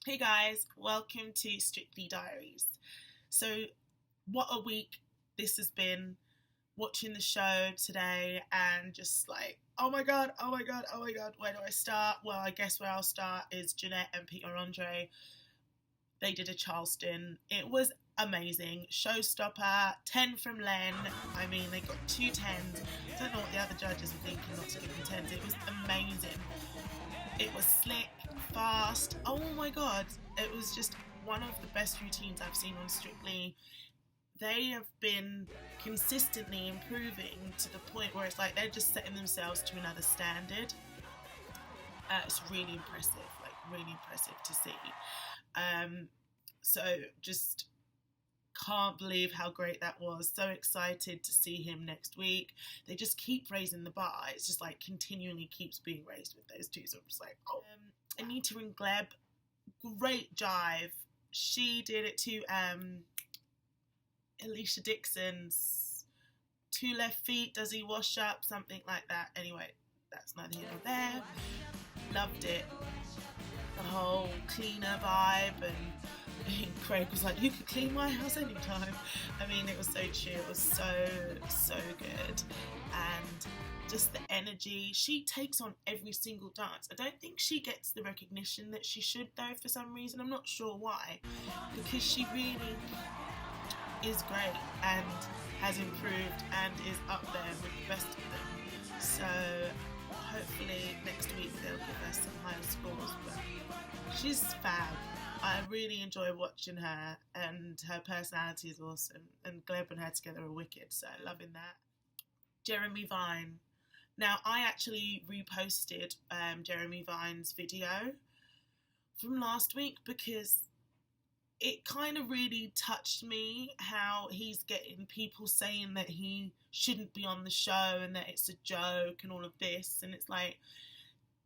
Hey guys, welcome to Strictly Diaries. So, what a week this has been, watching the show today and just like, oh my god, where do I start? Well, I guess where I'll start is Jeanette and Peter Andre. They did a Charleston. It was amazing. Showstopper, 10 from Len. I mean, they got 2 10s. I don't know what the other judges were thinking not to give them 10s. It was amazing. It was slick, fast. Oh my god, it was just one of the best routines I've seen on Strictly. They have been consistently improving to the point where it's like they're just setting themselves to another standard. It's really impressive to see. So just can't believe how great that was. So excited to see him next week. They just keep raising the bar. It's just like continually keeps being raised with those two. So I'm just like, oh. Anita and Gleb, great jive. She did it to Alicia Dixon's 2 left feet, does he wash up? Something like that. Anyway, that's neither here nor there. Loved it. The whole cleaner vibe, and Craig was like, you could clean my house anytime. I mean, it was so chill. It was so good. And just the energy. She takes on every single dance. I don't think she gets the recognition that she should, though, for some reason. I'm not sure why. Because she really is great and has improved and is up there with the best of them. So hopefully next week they'll give her some higher scores. But she's fab. I really enjoy watching her, and her personality is awesome. And Gleb and her together are wicked, so loving that. Jeremy Vine. Now, I actually reposted Jeremy Vine's video from last week because it kind of really touched me how he's getting people saying that he shouldn't be on the show and that it's a joke and all of this. And it's like,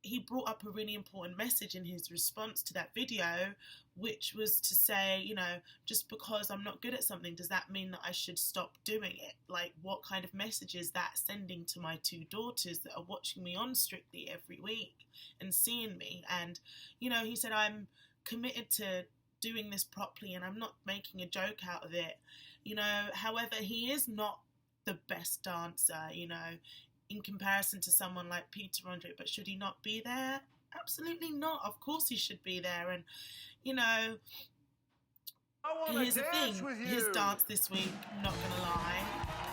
he brought up a really important message in his response to that video, which was to say, you know, just because I'm not good at something, does that mean that I should stop doing it? Like, what kind of message is that sending to my 2 daughters that are watching me on Strictly every week and seeing me? And, you know, he said, I'm committed to doing this properly and I'm not making a joke out of it. You know, however, he is not the best dancer, you know, in comparison to someone like Peter Andre, but should he not be there? Absolutely not. Of course he should be there. And, you know, here's the thing. His dance this week, I'm not going to lie,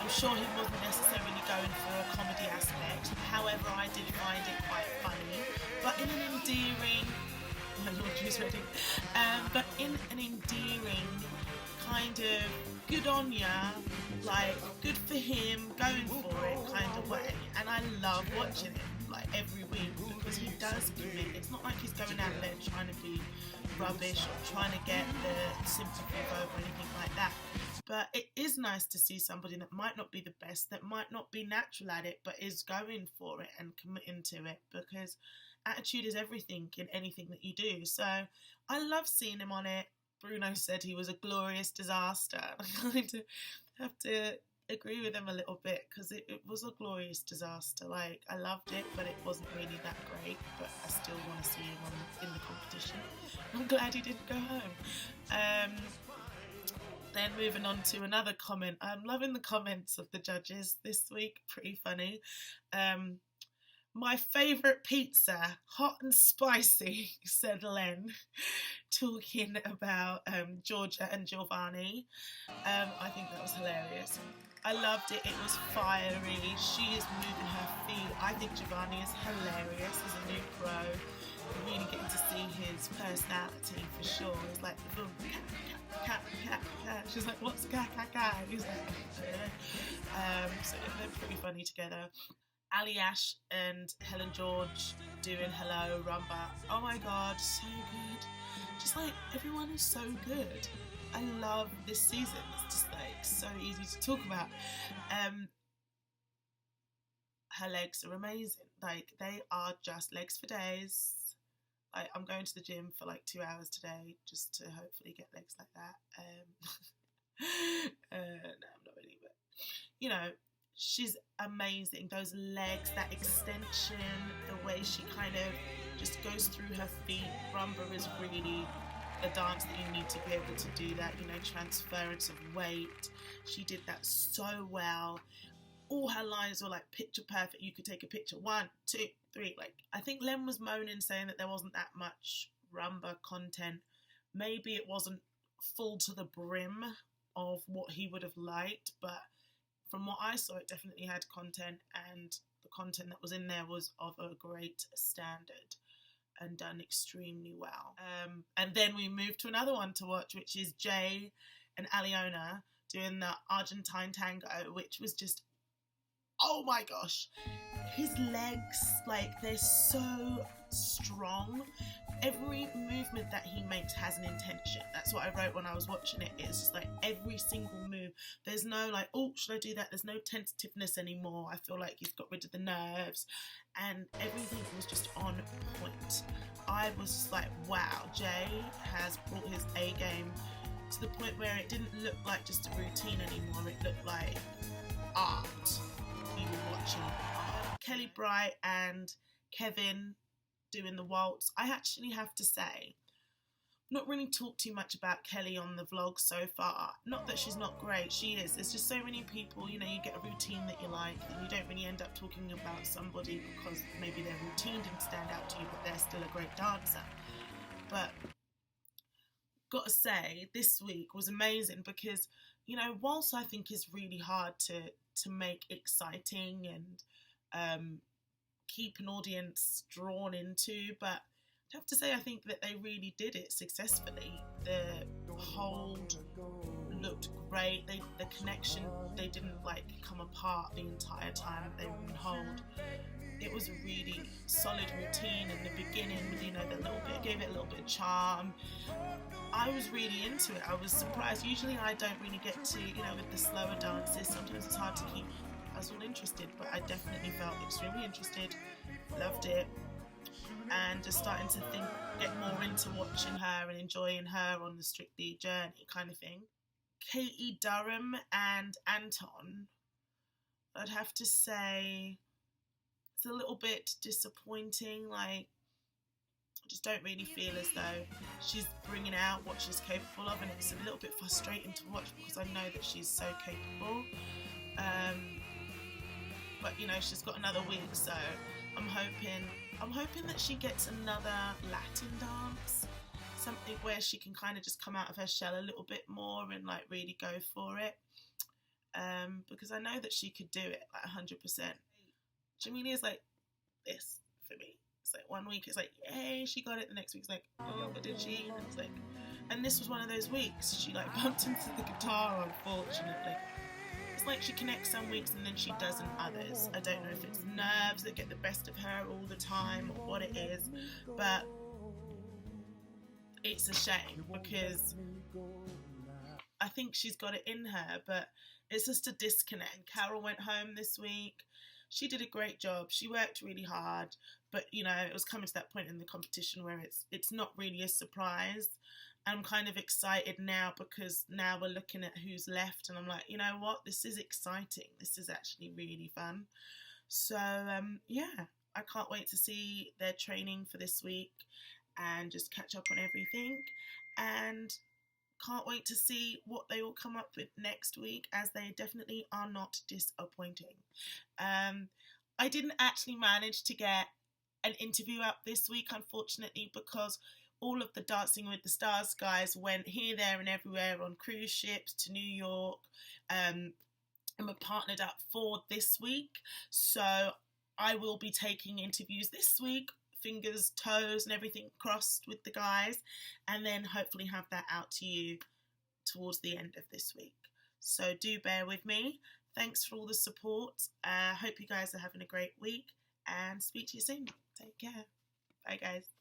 I'm sure he wasn't necessarily going for a comedy aspect. However, I did find it quite funny. But in an endearing... My laundry's ready. But in an endearing kind of good on ya, like good for him, going for it kind of way. And I love watching him like every week because he does commit. It's not like he's going out there trying to be rubbish or trying to get the sympathy vote or anything like that. But it is nice to see somebody that might not be the best, that might not be natural at it, but is going for it and committing to it, because attitude is everything in anything that you do. So I love seeing him on it. Bruno said he was a glorious disaster. I kind of have to agree with him a little bit because it was a glorious disaster. Like, I loved it, but it wasn't really that great. But I still want to see him in the competition. I'm glad he didn't go home. Then moving on to another comment. I'm loving the comments of the judges this week. Pretty funny. My favourite pizza, hot and spicy, said Len, talking about Georgia and Giovanni. I think that was hilarious. I loved it. It was fiery. She is moving her feet. I think Giovanni is hilarious as a new pro. Really getting to see his personality for sure. It's like, boom, cat. She's like, what's cat? He's like, I don't know. So they're pretty funny together. Ali Ash and Helen George doing Hello Rumba. Oh my god, so good. Just like, everyone is so good. I love this season. It's just like so easy to talk about. Her legs are amazing. Like, they are just legs for days. I'm going to the gym for like 2 hours today just to hopefully get legs like that. No, I'm not really, but you know, she's amazing. Those legs, that extension, the way she kind of just goes through her feet. Rumba is really a dance that you need to be able to do that, you know, transference of weight. She did that so well. All her lines were like picture perfect. You could take a picture. 1, 2, 3. Like, I think Len was moaning, saying that there wasn't that much rumba content. Maybe it wasn't full to the brim of what he would have liked, but from what I saw, it definitely had content, and the content that was in there was of a great standard and done extremely well. And then we moved to another one to watch, which is Jay and Aliona doing the Argentine tango, which was just, oh my gosh, his legs, like, they're so strong. Every movement that he makes has an intention. That's what I wrote when I was watching it. It's just like every single move. There's no like, oh, should I do that? There's no tentativeness anymore. I feel like he's got rid of the nerves, and everything was just on point. I was just like, wow, Jay has brought his A game to the point where it didn't look like just a routine anymore. It looked like art. We were watching Kelly Bright and Kevin doing the waltz. I actually have to say, not really talked too much about Kelly on the vlog so far. Not that she's not great, she is. There's just so many people, you know, you get a routine that you like and you don't really end up talking about somebody because maybe their routine didn't stand out to you, but they're still a great dancer. But gotta say, this week was amazing because, you know, whilst I think it's really hard to make exciting and keep an audience drawn into, but I have to say, I think that they really did it successfully. The hold looked great. The connection, they didn't like come apart the entire time they were in hold. It was a really solid routine in the beginning with, you know, that little bit, gave it a little bit of charm. I was really into it. I was surprised. Usually I don't really get to, you know, with the slower dances, sometimes it's hard to keep us all interested, but I definitely felt extremely interested, loved it, and just starting to get more into watching her and enjoying her on the Strictly journey kind of thing. Katie Durham and Anton, I'd have to say it's a little bit disappointing. Like, I just don't really feel as though she's bringing out what she's capable of, and it's a little bit frustrating to watch because I know that she's so capable. But you know, she's got another week, so I'm hoping that she gets another Latin dance, something where she can kind of just come out of her shell a little bit more and like really go for it, because I know that she could do it like 100%. Jamelia's like this for me. It's like one week it's like, yay, she got it. The next week it's like, oh, but did she? And it's like, and this was one of those weeks. She like bumped into the guitar, unfortunately. It's like she connects some weeks and then she doesn't others. I don't know if it's nerves that get the best of her all the time or what it is, but it's a shame because I think she's got it in her, but it's just a disconnect. Carol went home this week. She did a great job. She worked really hard, but you know, it was coming to that point in the competition where it's not really a surprise. I'm kind of excited now because now we're looking at who's left and I'm like, you know what, this is exciting. This is actually really fun. So yeah, I can't wait to see their training for this week and just catch up on everything, and can't wait to see what they will come up with next week, as they definitely are not disappointing. I didn't actually manage to get an interview up this week, unfortunately, because all of the Dancing with the Stars guys went here, there and everywhere on cruise ships to New York, and we're partnered up for this week. So I will be taking interviews this week, fingers, toes and everything crossed with the guys, and then hopefully have that out to you towards the end of this week. So do bear with me. Thanks for all the support. Hope you guys are having a great week, and speak to you soon. Take care. Bye guys.